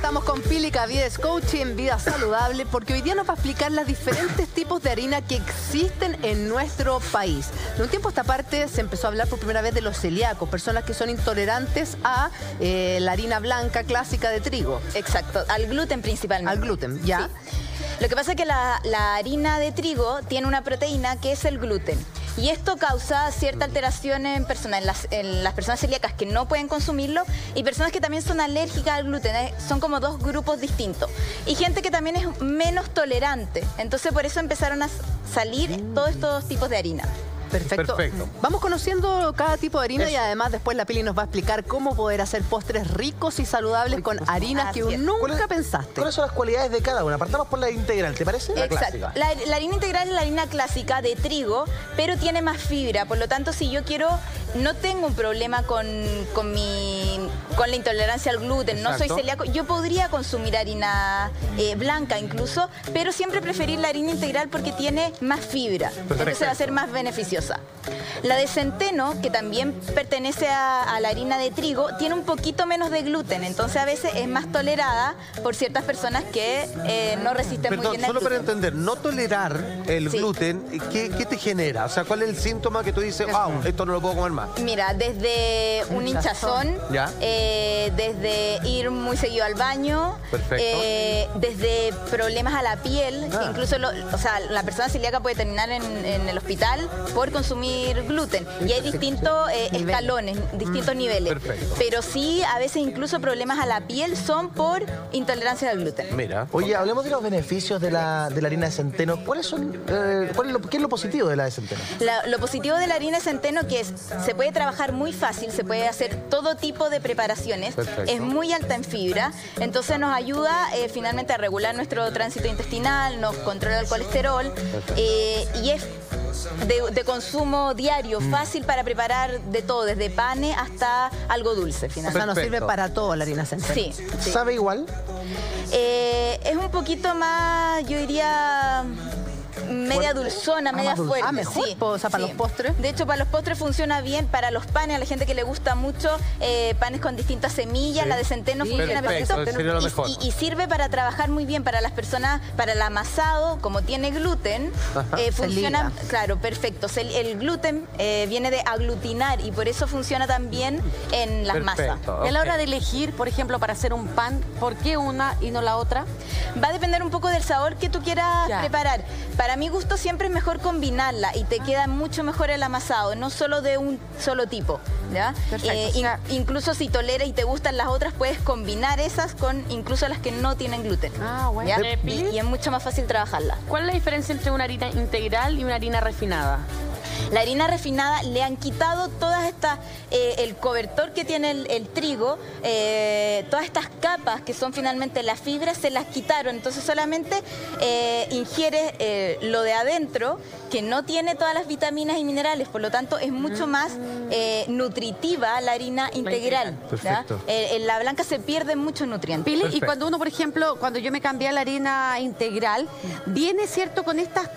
Estamos con Pili Caviedes, coach en vida saludable, porque hoy día nos va a explicar los diferentes tipos de harina que existen en nuestro país. De un tiempo a esta parte se empezó a hablar por primera vez de los celíacos, personas que son intolerantes a la harina blanca clásica de trigo. Exacto, al gluten principalmente. Al gluten, ¿ya? Sí. Lo que pasa es que la harina de trigo tiene una proteína que es el gluten. Y esto causa cierta alteración en las personas celíacas que no pueden consumirlo y personas que también son alérgicas al gluten. Son como dos grupos distintos. Y gente que también es menos tolerante. Entonces por eso empezaron a salir todos estos tipos de harina. Perfecto. Vamos conociendo cada tipo de harina y además después la Pili nos va a explicar cómo poder hacer postres ricos y saludables con harinas que nunca pensaste. ¿Cuáles son las cualidades de cada una? Partamos por la integral, ¿te parece? Exacto. La harina integral es la harina clásica de trigo, pero tiene más fibra. Por lo tanto, si yo no tengo un problema con la intolerancia al gluten, no soy celíaco, yo podría consumir harina blanca incluso, pero siempre preferir la harina integral porque tiene más fibra. Entonces va a ser más beneficiosa. La de centeno, que también pertenece a la harina de trigo, tiene un poquito menos de gluten, entonces a veces es más tolerada por ciertas personas que no resisten muy bien al solo gluten. para entender, no tolerar el gluten, ¿qué te genera? O sea, ¿cuál es el síntoma que tú dices, wow, esto no lo puedo comer más? Mira, desde un hinchazón, desde ir muy seguido al baño, desde problemas a la piel, que incluso la persona celíaca puede terminar en el hospital por consumir gluten. Y hay distintos escalones, distintos niveles. Pero sí, a veces incluso problemas a la piel son por intolerancia al gluten. Mira. Oye, hablemos de los beneficios de la harina de centeno. ¿Qué es lo positivo de la de centeno? Lo positivo de la harina de centeno que se puede trabajar muy fácil, se puede hacer todo tipo de preparaciones, es muy alta en fibra, entonces nos ayuda finalmente a regular nuestro tránsito intestinal, nos controla el colesterol y es de consumo diario, fácil para preparar de todo, desde panes hasta algo dulce finalmente. O sea, nos sirve para todo la harina centeno. Sí. ¿Sabe igual? Es un poquito más, yo diría, media dulzona, media fuerte. Ah, mejor, o sea, para los postres. De hecho, para los postres funciona bien, para los panes, a la gente que le gusta mucho, panes con distintas semillas, la de centeno funciona perfecto. Y sirve para trabajar muy bien para las personas, para el amasado, como tiene gluten, funciona, claro, perfecto. El gluten viene de aglutinar y por eso funciona también en las masas. Y a la hora de elegir, por ejemplo, para hacer un pan, ¿por qué una y no la otra? Va a depender un poco del sabor que tú quieras preparar. Para mi gusto siempre es mejor combinarla y te queda mucho mejor el amasado, no solo de un solo tipo, ¿ya? Incluso si toleras y te gustan las otras, puedes combinar esas con incluso las que no tienen gluten. Ah, bueno. Y es mucho más fácil trabajarla. ¿Cuál es la diferencia entre una harina integral y una harina refinada? La harina refinada le han quitado todas estas, el cobertor que tiene el trigo, todas estas capas que son finalmente las fibras, se las quitaron. Entonces solamente ingieres lo de adentro, que no tiene todas las vitaminas y minerales, por lo tanto es mucho más nutritiva la harina integral. Perfecto. En la blanca se pierden muchos nutrientes. Pili, y cuando uno, por ejemplo, cuando yo me cambié a la harina integral, viene, ¿cierto?, con estas...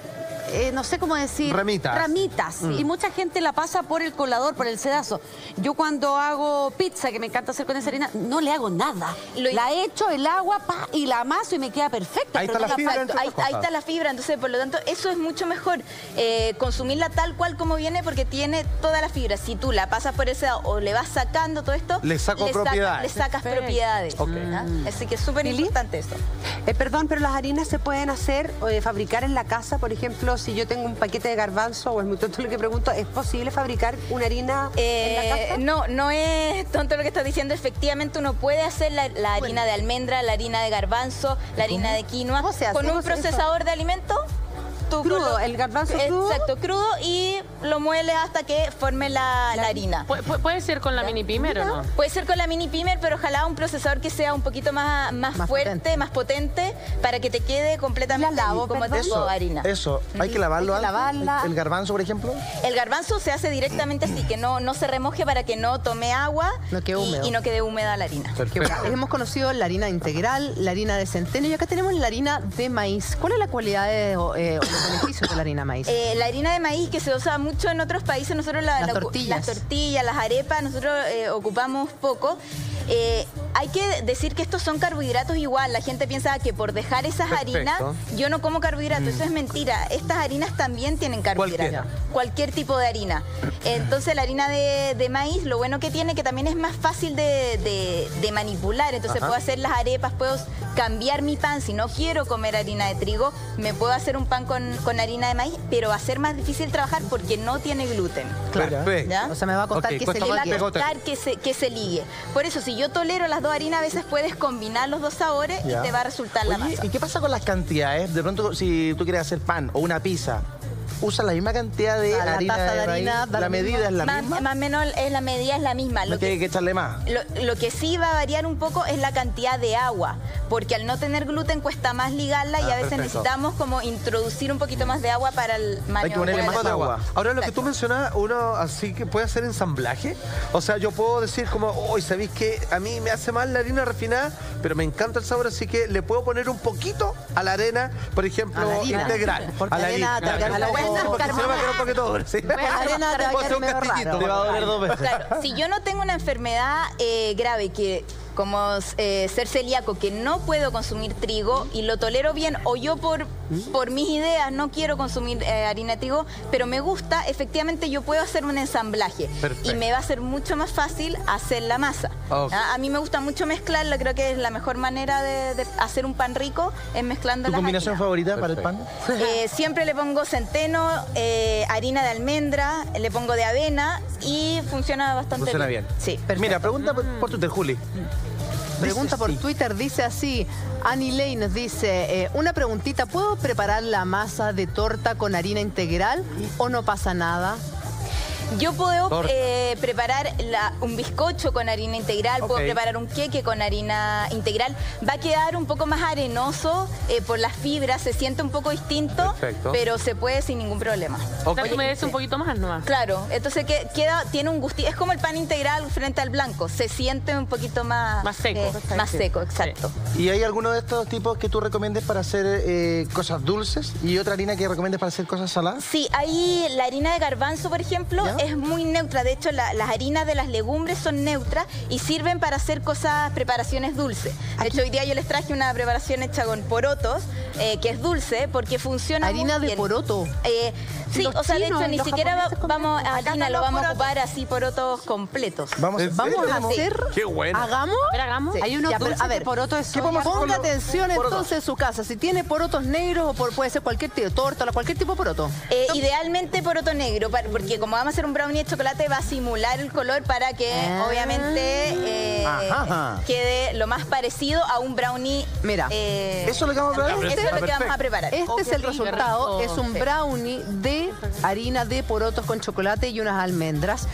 no sé cómo decir... Ramitas. Y mucha gente la pasa por el colador, por el sedazo. Yo cuando hago pizza, que me encanta hacer con esa harina, no le hago nada. La echo, el agua, y la amaso y me queda perfecta. Ahí está la fibra. Ahí está la fibra, entonces por lo tanto eso es mucho mejor. Consumirla tal cual como viene porque tiene toda la fibra. Si tú la pasas por el sedado o le vas sacando todo esto... Le sacas propiedades. Así que es súper importante eso. Perdón, pero las harinas se pueden hacer o fabricar en la casa, por ejemplo, si yo tengo un paquete de garbanzo, o es muy tonto lo que pregunto, ¿es posible fabricar una harina en la casa? No es tonto lo que estás diciendo. Efectivamente uno puede hacer la harina de almendra, la harina de garbanzo, la harina de quinoa, con un procesador de alimentos. Crudo, el garbanzo crudo. Exacto, crudo, y lo mueles hasta que forme la harina. ¿Puede ser con la mini pimer o no? Puede ser con la mini pimer, pero ojalá un procesador que sea un poquito más fuerte, más potente, para que te quede completamente como tipo harina. Eso, hay que lavarlo antes. ¿El garbanzo, por ejemplo? El garbanzo se hace directamente así, que no se remoje para que no tome agua y no quede húmeda la harina. Hemos conocido la harina integral, la harina de centeno y acá tenemos la harina de maíz. ¿Cuál es la cualidad los beneficios de la harina de maíz? La harina de maíz, que se usa mucho en otros países, nosotros las tortillas, las arepas, nosotros ocupamos poco. hay que decir que estos son carbohidratos igual. La gente piensa que por dejar esas harinas, yo no como carbohidratos. Eso es mentira. Estas harinas también tienen carbohidratos. Cualquier tipo de harina. Entonces la harina de maíz, lo bueno que tiene que también es más fácil de manipular. Entonces puedo hacer las arepas, puedo cambiar mi pan. Si no quiero comer harina de trigo, me puedo hacer un pan con harina de maíz, pero va a ser más difícil trabajar porque no tiene gluten. Perfecto. O sea, me va a costar que se ligue. Me va a costar que se ligue. Por eso, si yo tolero las dos harinas, a veces puedes combinar los dos sabores y te va a resultar la masa. ¿Y qué pasa con las cantidades? De pronto, si tú quieres hacer pan o una pizza, ¿usa la misma cantidad de harina de harina? ¿La medida es la misma? Más o menos la medida es la misma. No tiene que echarle más. Lo que sí va a variar un poco es la cantidad de agua, porque al no tener gluten cuesta más ligarla y a veces necesitamos como introducir un poquito más de agua para el maño. Hay que ponerle más agua. Ahora, lo que tú mencionas, uno así que puede hacer ensamblaje. O sea, yo puedo decir como, hoy ¿sabéis que a mí me hace mal la harina refinada, pero me encanta el sabor, así que le puedo poner un poquito a la arena, por ejemplo, integral. Porque la arena porque si no va a quedar un poquito duro. ¿Sí? La arena te va a quedar medio raro. Te va a doler 2 veces. Claro, si yo no tengo una enfermedad grave que como ser celíaco, que no puedo consumir trigo y lo tolero bien, o yo por mis ideas no quiero consumir harina de trigo, pero me gusta, efectivamente yo puedo hacer un ensamblaje. Y me va a ser mucho más fácil hacer la masa. A mí me gusta mucho mezclarla, creo que es la mejor manera de hacer un pan rico, es mezclando las ¿Tu combinación favorita para el pan? Siempre le pongo centeno, harina de almendra, le pongo de avena y funciona bastante bien. Funciona bien. Sí, perfecto. Mira, pregunta por Twitter, Juli. Pregunta por Twitter, dice así, Annie Lane nos dice, una preguntita, ¿puedo preparar la masa de torta con harina integral o no pasa nada? Yo puedo preparar un bizcocho con harina integral, puedo preparar un queque con harina integral. Va a quedar un poco más arenoso por las fibras, se siente un poco distinto, pero se puede sin ningún problema. O sea, tú me des un poquito más nomás. Claro, entonces tiene un gustito, es como el pan integral frente al blanco, se siente un poquito más seco. Más seco, exacto. ¿Y hay alguno de estos tipos que tú recomiendes para hacer cosas dulces y otra harina que recomiendes para hacer cosas saladas? Sí, hay la harina de garbanzo, por ejemplo, es muy neutra. De hecho, las harinas de las legumbres son neutras y sirven para hacer preparaciones dulces. De hecho, hoy día yo les traje una preparación hecha con porotos, que es dulce, porque funciona ¿Harina muy de bien. poroto? Sí, o sea, de hecho, ni siquiera vamos a harina, lo vamos a ocupar así porotos completos. Vamos a hacer. Qué bueno. ¿Hagamos? Hagamos. Sí. Hay unos dulces de poroto de soya. Ponga atención entonces en su casa. Si tiene porotos negros o puede ser cualquier tipo de torta o cualquier tipo de poroto. Idealmente poroto negro, porque como vamos a hacer un brownie de chocolate va a simular el color para que obviamente quede lo más parecido a un brownie. Mira, ¿eso es lo que vamos a preparar? Eso es lo que vamos a preparar. Este es el resultado. Es un brownie de harina de porotos con chocolate y unas almendras.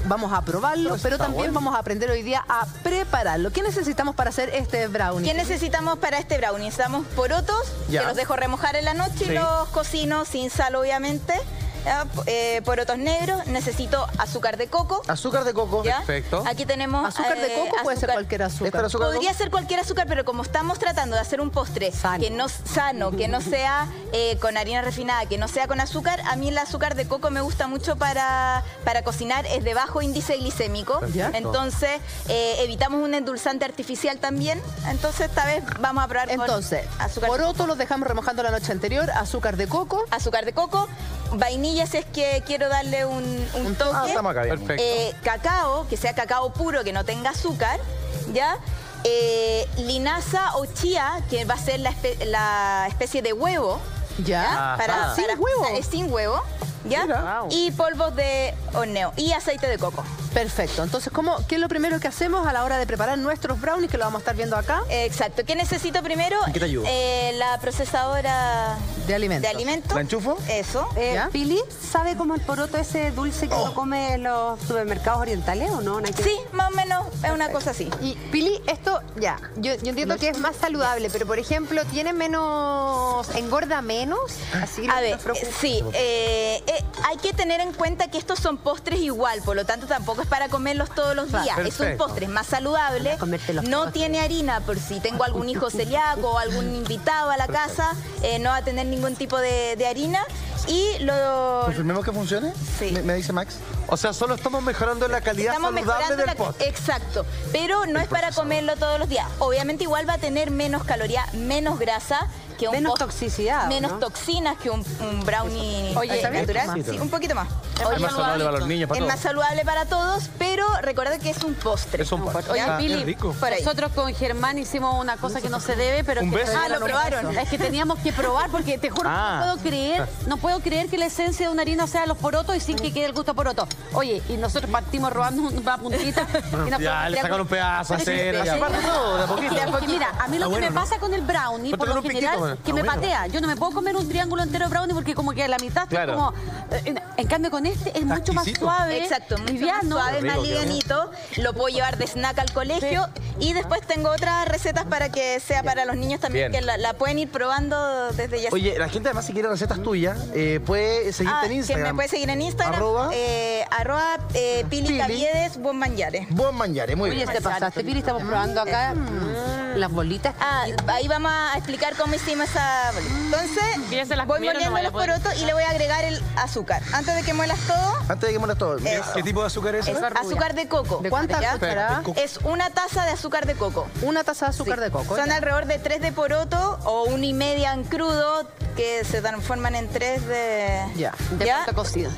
Vamos a probarlo, pero también vamos a aprender hoy día a prepararlo. ¿Qué necesitamos para hacer este brownie? ¿Qué necesitamos para este brownie? Necesitamos porotos, que los dejo remojar en la noche y los cocino sin sal, obviamente. Porotos negros, necesito azúcar de coco. Azúcar de coco. ¿Ya? Perfecto. Aquí tenemos ¿Azúcar de coco? Puede ser cualquier azúcar. Podría ser cualquier azúcar, pero como estamos tratando de hacer un postre que no sea con harina refinada, que no sea con azúcar, a mí el azúcar de coco me gusta mucho para cocinar, es de bajo índice glicémico. Perfecto. Entonces evitamos un endulzante artificial también. Entonces esta vez vamos a probar con azúcar. Poroto los dejamos remojando la noche anterior, azúcar de coco, vainilla si es que quiero darle un toque. Estamos acá bien. Perfecto. Cacao, que sea cacao puro, que no tenga azúcar, ¿ya? Linaza o chía, que va a ser la especie de huevo. ¿Ya? ¿Sin huevo? Sin huevo, ¿ya? Mira. Y polvos de horneo y aceite de coco. Perfecto. Entonces, ¿qué es lo primero que hacemos a la hora de preparar nuestros brownies, que lo vamos a estar viendo acá? Exacto. ¿Qué necesito primero? ¿En qué te ayudo? La procesadora de alimentos. ¿La enchufo? Eso. ¿Pili sabe cómo el poroto ese dulce que uno come en los supermercados orientales o no? Sí, más o menos es una cosa así. Y Pili, esto ya, yo entiendo que es más saludable, pero por ejemplo, ¿tiene engorda menos? Así a ver, sí, hay que tener en cuenta que estos son postres igual, por lo tanto tampoco es para comerlos todos los días. Perfecto. Es un postre más saludable, no tiene harina, por si tengo algún hijo celíaco o algún invitado a la casa, no va a tener ningún tipo de harina. Y lo... ¿Confirmemos que funcione? Sí. ¿Me dice Max? O sea, solo estamos mejorando la calidad saludable del postre. Exacto, pero no es para comerlo todos los días. Obviamente igual va a tener menos calorías, menos grasa, que menos toxicidad, menos ¿no? toxinas que un brownie natural. Sí, un poquito más. Es más saludable para los niños, para todos. Es más saludable para todos, pero recuerda que es un postre. Es un postre. Oye, Pili, rico. Nosotros con Germán hicimos una cosa que no se debe, pero ¿Un beso? lo probaron. Es que teníamos que probar, porque te juro que no puedo creer que la esencia de una harina sea los porotos y sin que quede el gusto a poroto. Oye, y nosotros partimos robando una puntita. Y ya, le sacan un pedazo a cera. Así parte todo, de a poquito. Porque mira, a mí lo que me pasa con el brownie, por lo general, que me patea. Yo no me puedo comer un triángulo entero de brownie porque como que a la mitad está como... En cambio con este es mucho más suave. Exacto, liviano, más suave, más livianito. Lo puedo llevar de snack al colegio. Y después tengo otras recetas para que sea para los niños también, que la pueden ir probando desde ya. Oye, la gente además si quiere recetas tuyas, puede seguirte en Instagram. Que me puede seguir en Instagram. Arroba Pili Caviedes Buen Mangiare. Buen Mangiare, muy Oye, bien. te pasaste, Pili, estamos probando acá las bolitas. Ahí vamos a explicar cómo hicimos esa bolita. Entonces, voy moliendo los porotos y le voy a agregar el azúcar. Antes de que muelas todo. Antes de que muelas todo. ¿Qué tipo de azúcar es? Azúcar de coco. ¿Cuánta azúcar? Es una taza de azúcar de coco. Una taza de azúcar de coco. Son alrededor de 3 de poroto o 1,5 en crudo, que se transforman en 3 de... de pasta cocida.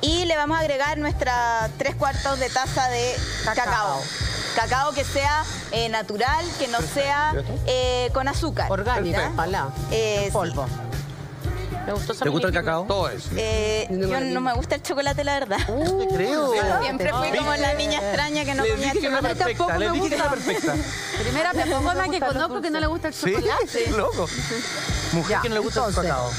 Y le vamos a agregar nuestra 3/4 de taza de cacao. Cacao que sea natural, que no sea con azúcar. Orgánica, polvo. Me gustó ¿Te gusta el cacao? Todo eso. Yo no me gusta el chocolate, la verdad. Te creo. Siempre fui como la niña extraña que no comía chocolate. Le dije que era perfecta. Primera persona que conozco que no le gusta el chocolate. Sí, loco. Mujer que no le gusta el cacao.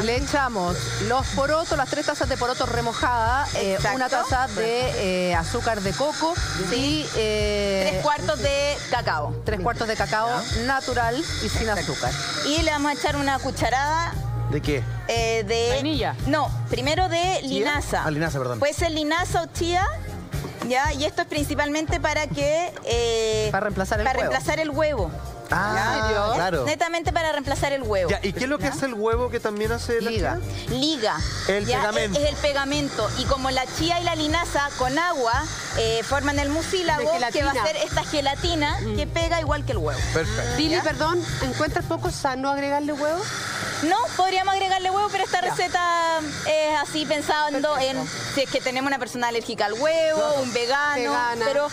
Le echamos los porotos, las 3 tazas de porotos remojadas, una taza de azúcar de coco y 3/4 de cacao. 3/4 de cacao natural y sin azúcar. Y le vamos a echar una cucharada. ¿De qué? De vainilla. No, primero de linaza. Ah, linaza, perdón. Puede ser linaza o chía. ¿Ya? Y esto es principalmente para que... para reemplazar el huevo. Ah, claro. Netamente para reemplazar el huevo. Ya, ¿y qué es lo que hace el huevo que también hace la Liga. chía? Liga. El pegamento. Es el pegamento. Y como la chía y la linaza con agua forman el mucílago, que va a ser esta gelatina que pega igual que el huevo. Perfecto. Pili, perdón, ¿encuentras poco sano agregarle huevo? No, podríamos agregarle huevo, pero esta receta es así pensando en si es que tenemos una persona alérgica al huevo, un vegano, pero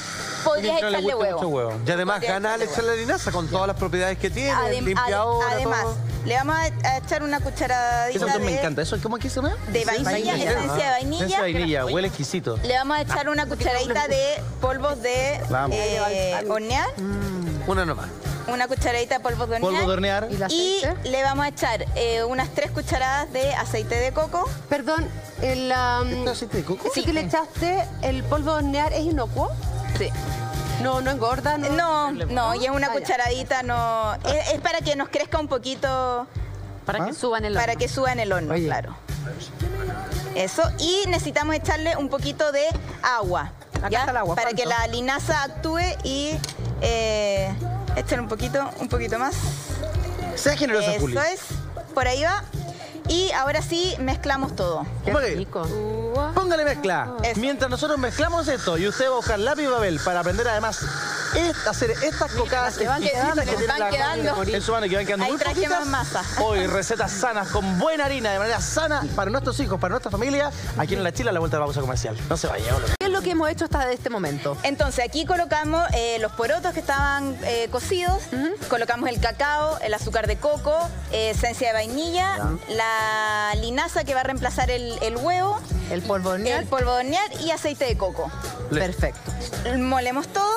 podrías No le echarle gusta mucho huevo. Y además gana al echarle linaza con todas las propiedades que tiene, limpiadora, Además, todo. le vamos a echar una cucharadita Eso me encanta. ¿Eso cómo es que se llama? de vainilla, esencia de vainilla. Esencia de vainilla, huele exquisito. Le vamos a echar una cucharadita de polvos de hornear. Una nomás. Una cucharadita de polvos de hornear. Polvo de hornear. Y le vamos a echar unas 3 cucharadas de aceite de coco. Perdón, el aceite de coco? sí que le echaste el polvo de hornear, ¿es inocuo? Sí. No engorda, ¿no? No, y es una cucharadita, no. Es para que nos crezca un poquito. Para que suban el horno. Para que suba en el horno, claro. Eso. Y necesitamos echarle un poquito de agua. Acá está el agua, para ¿cuánto? que la linaza actúe y echar un poquito más. Sea generosa, Juli. Eso es. Por ahí va. Y ahora sí mezclamos todo. Póngale mezcla. Eso. Mientras nosotros mezclamos esto y usted va a buscar lápiz y papel para aprender además hacer estas cocadas que van quedando, exquisitas que van quedando. en su mano, que van quedando Ahí muy traje poquitas. más masa. Hoy recetas sanas con buena harina de manera sana para nuestros hijos, para nuestra familia. Aquí en La Chila, a la vuelta de la pausa comercial. No se vaya, hola. ¿Qué es lo que hemos hecho hasta este momento? Entonces aquí colocamos los porotos que estaban cocidos, colocamos el cacao, el azúcar de coco, esencia de vainilla, la linaza que va a reemplazar el huevo, El polvo de hornear. el polvo de hornear y aceite de coco. Perfecto. Molemos todo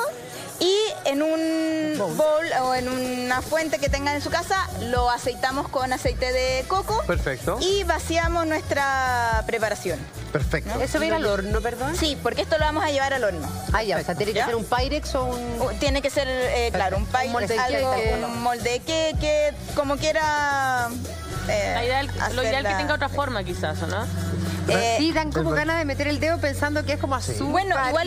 y en un bowl o en una fuente que tengan en su casa lo aceitamos con aceite de coco. Perfecto. Y vaciamos nuestra preparación. Perfecto. ¿Eso va a ir al horno, perdón? Sí, porque esto lo vamos a llevar al horno. Ah, ya, o sea, tiene que ser un Pyrex o un... Tiene que ser, claro, un molde de algo, queque. un molde de queque, como quiera Lo ideal que tenga otra forma, quizás, ¿o no? Sí, dan como ganas de meter el dedo pensando que es como azúcar. Bueno, igual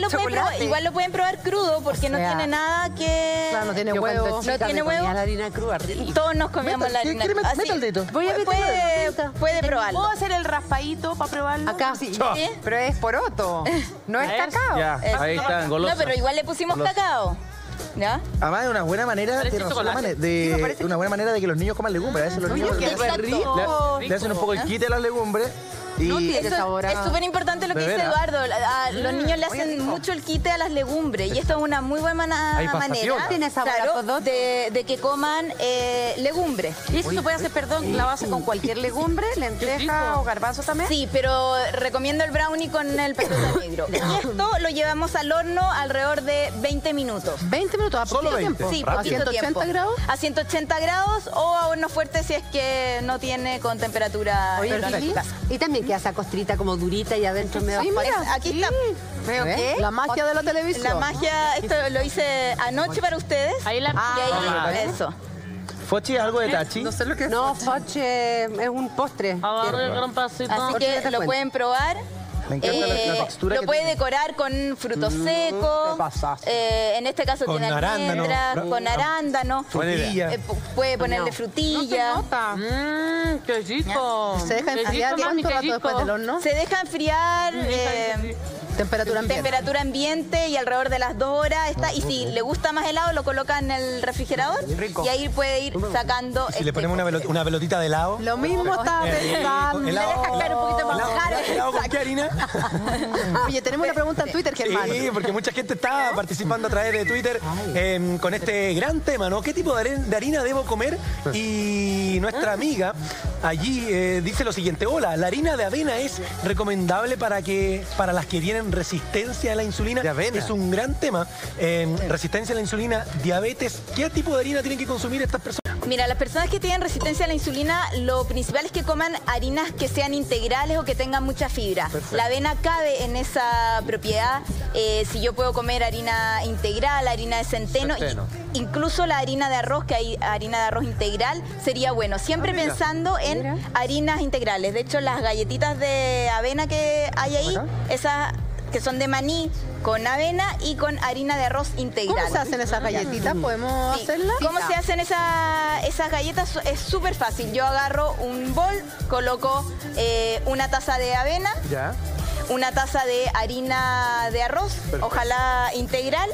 lo pueden probar crudo porque no tiene nada que... Claro, no tiene huevo. No tiene huevo. La harina cruda, rica. Todos nos comíamos la harina cruda. Meta el dedo. Puede probarlo. ¿Puedo hacer el raspadito para probarlo? Acá. Sí, pero es poroto, no es cacao. Ya, ahí está, golosa. No, pero igual le pusimos cacao. ¿Ya? Además es una buena manera de que los niños coman legumbres. A veces los niños le hacen un poco el quite a las legumbres. Y Eso es súper importante lo que dice Eduardo. A los niños le hacen mucho el quite a las legumbres y esto es una muy buena manera, claro, de que coman legumbres. ¿Y eso se puede hacer, perdón, la base con cualquier legumbre, lenteja o garbanzo también? Sí, pero recomiendo el brownie con el pecote negro. Y esto lo llevamos al horno alrededor de 20 minutos. 20 minutos, a poquito tiempo. Sí, ¿A poquito 180 tiempo. grados? A 180 grados o a horno fuerte si es que no tiene con temperatura. Y también queda esa costrita como durita y adentro medio... Aquí está. ¿Veo qué? La magia de la televisión. La magia, esto lo hice anoche para ustedes. Ahí la... Eso. ¿Fochi es algo de tachi? No sé lo que es. No, foche es un postre. Agarre el gran pasito. Así que lo pueden probar. Me encanta la textura lo que puede tiene. decorar con frutos secos. En este caso Con tiene almendras, con arándano. Frutilla. Puede ponerle frutilla. ¡Qué rico! Se deja enfriar cuánto rato después del horno. Se deja enfriar. Temperatura ambiente. Temperatura ambiente y alrededor de las 2 horas está. Y si le gusta más helado, lo coloca en el refrigerador. Y ahí puede ir sacando. Si le ponemos una pelotita de helado. Lo mismo estaba pensando. Le deja caer un poquito más caro. ¿Helado con qué harina? Oye, tenemos una pregunta en Twitter, Germán. Sí, porque mucha gente está participando a través de Twitter con este gran tema, ¿no? ¿Qué tipo de harina debo comer? Y nuestra amiga allí dice lo siguiente: hola, la harina de avena es recomendable para las que tienen resistencia a la insulina. De avena. Es un gran tema. Resistencia a la insulina, diabetes. ¿Qué tipo de harina tienen que consumir estas personas? Mira, las personas que tienen resistencia a la insulina, lo principal es que coman harinas que sean integrales o que tengan mucha fibra. Perfecto. La avena cabe en esa propiedad. Si yo puedo comer harina integral, harina de centeno. Incluso la harina de arroz, que hay harina de arroz integral, sería bueno. Siempre pensando en harinas integrales. De hecho, las galletitas de avena que hay ahí, esas que son de maní con avena y con harina de arroz integral. ¿Cómo se hacen esas galletitas? ¿Podemos hacerlas? ¿Cómo se hacen esas galletas? Es súper fácil. Yo agarro un bol, coloco una taza de avena, una taza de harina de arroz, ojalá integral.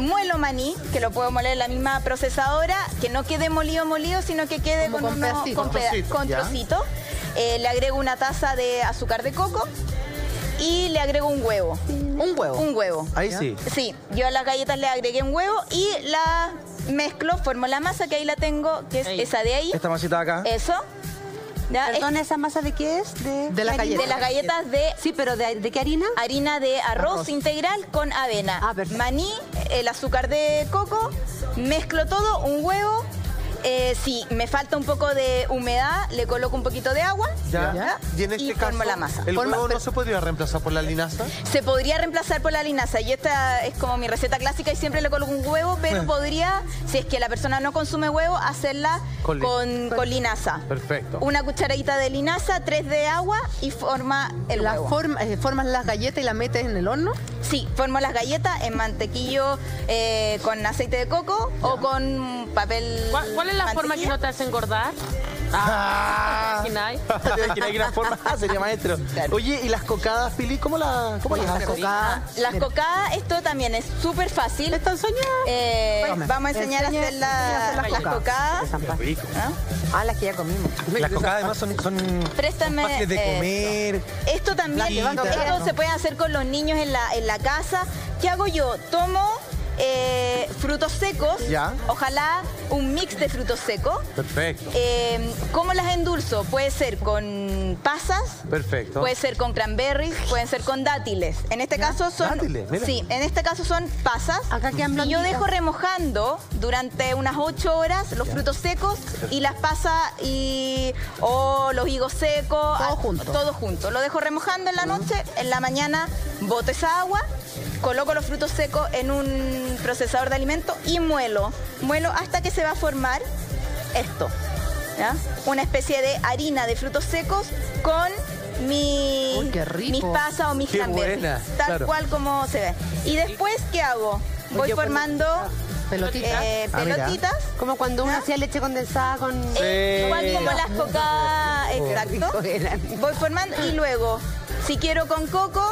Muelo maní, que lo puedo moler en la misma procesadora, que no quede molido, sino que quede con trocitos. Le agrego una taza de azúcar de coco y le agrego un huevo. ¿Un huevo? Un huevo. Ahí sí. Sí, yo a las galletas le agregué un huevo y la mezclo, formo la masa, que ahí la tengo, que es esa de ahí. Esta masita de acá. Eso. ¿Ya? Perdón, ¿esa masa de qué es? De las galletas. De las galletas de... Sí, pero ¿de qué harina? Harina de arroz integral con avena. Perfecto. Maní, el azúcar de coco, mezclo todo, un huevo. Si me falta un poco de humedad, le coloco un poquito de agua. Y en este caso, formo la masa. ¿el huevo no se podría reemplazar por la linaza? Se podría reemplazar por la linaza. Y esta es como mi receta clásica y siempre le coloco un huevo, pero podría, si es que la persona no consume huevo, hacerla con linaza. Perfecto. Una cucharadita de linaza, 3 de agua y forma el huevo. ¿Formas las galletas y las metes en el horno? Sí, formo las galletas en mantequillo con aceite de coco o con papel. ¿Cuál es la forma que no te hace engordar? ¿Te imaginas que una forma? Sería maestro. Claro. Oye, ¿y las cocadas, Pili? ¿Cómo las haces? Las cocadas, esto también es súper fácil. ¿Están soñadas? Vamos a enseñar a hacer las cocadas. Rico. Las que ya comimos. Las cocadas además son fáciles de comer. Esto también, esto se puede hacer con los niños en la casa. ¿Qué hago yo? Tomo frutos secos, ojalá un mix de frutos secos. Perfecto. ¿Cómo las endulzo? Puede ser con pasas, perfecto, puede ser con cranberries, pueden ser con dátiles. En este caso son... ¿Dátiles? Mira. Sí, en este caso son pasas. Y yo dejo remojando durante unas 8 horas los frutos secos y las pasas o los higos secos. Todo junto. Lo dejo remojando en la noche, en la mañana boto esa agua, coloco los frutos secos en un procesador de alimentos y muelo hasta que se va a formar esto. ¿ya? Una especie de harina de frutos secos con mis pasas o mis cranberries. Tal cual como se ve. Y después, ¿qué hago? Voy formando pelotitas. Como cuando uno hacía leche condensada con... igual como las cocadas, exacto. Voy formando y luego, si quiero con coco,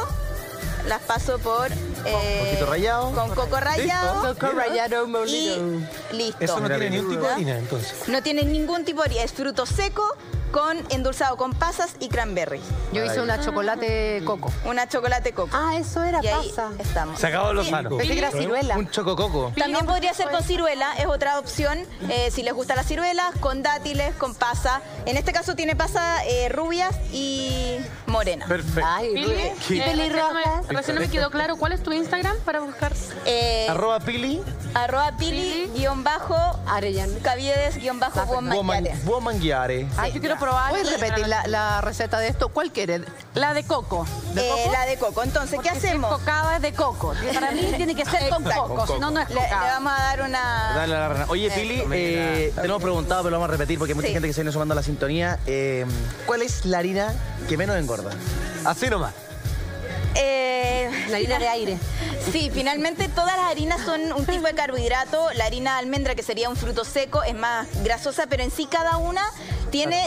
las paso por... poquito rallado. Con coco rallado. Coco rallado molido. Y listo. Eso no tiene ningún tipo de harina, entonces. No tiene ningún tipo de harina. Es fruto seco con endulzado con pasas y cranberry. Yo hice una chocolate coco. Una chocolate coco. Ah, eso era y ahí pasa. estamos. Se acabó los manos. Pensé que era ciruela. Un chocococo. También podría ser con ciruela, es otra opción. Si les gusta las ciruelas, con dátiles, con pasa. En este caso tiene pasa rubias y morena. Perfecto. Ay, pelirrojas. Recién no me quedó claro. ¿Cuál es tu Instagram para buscar? @Pili. @Pili_Arellano. Caviedes_Womanguiare. Ah, yo quiero probar. ¿Puedes repetir la receta de esto? ¿Cuál quieres? La de coco. La de coco. Entonces, ¿qué hacemos? Cocada es de coco. Para mí tiene que ser con coco, si no, no es Le cocada. vamos a dar una... Dale a la rana. Oye, Pili, te lo hemos preguntado, pero lo vamos a repetir porque hay mucha gente que se viene sumando a la sintonía. ¿Cuál es la harina que menos engorda? Así nomás. La harina de aire. Sí, finalmente todas las harinas son un tipo de carbohidrato. La harina de almendra, que sería un fruto seco, es más grasosa, pero en sí cada una tiene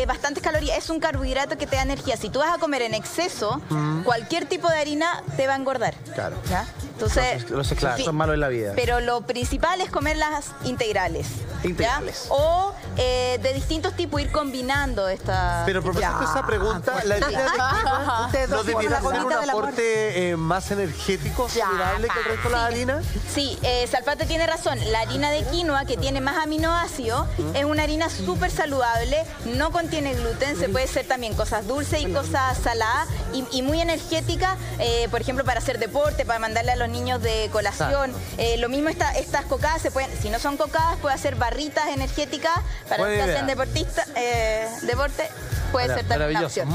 bastantes calorías. Es un carbohidrato que te da energía. Si tú vas a comer en exceso, cualquier tipo de harina te va a engordar. Claro. ¿Ya? Entonces, son malos en la vida. Pero lo principal es comer las integrales. Integrales. ¿Ya? O de distintos tipos, ir combinando estas... Pero propósito esa pregunta, la harina de quinoa, ¿no debiera tener un aporte más energético, saludable que el resto de las harinas? Sí, Salfate tiene razón. La harina de quinoa, que tiene más aminoácidos, es una harina súper saludable, no contiene gluten, se puede hacer también cosas dulces y cosas saladas y muy energética, por ejemplo, para hacer deporte, para mandarle a los niños de colación. Lo mismo estas cocadas, se pueden, si no son cocadas, puede hacer barritas energéticas para los que hacen deporte, puede ser también una opción.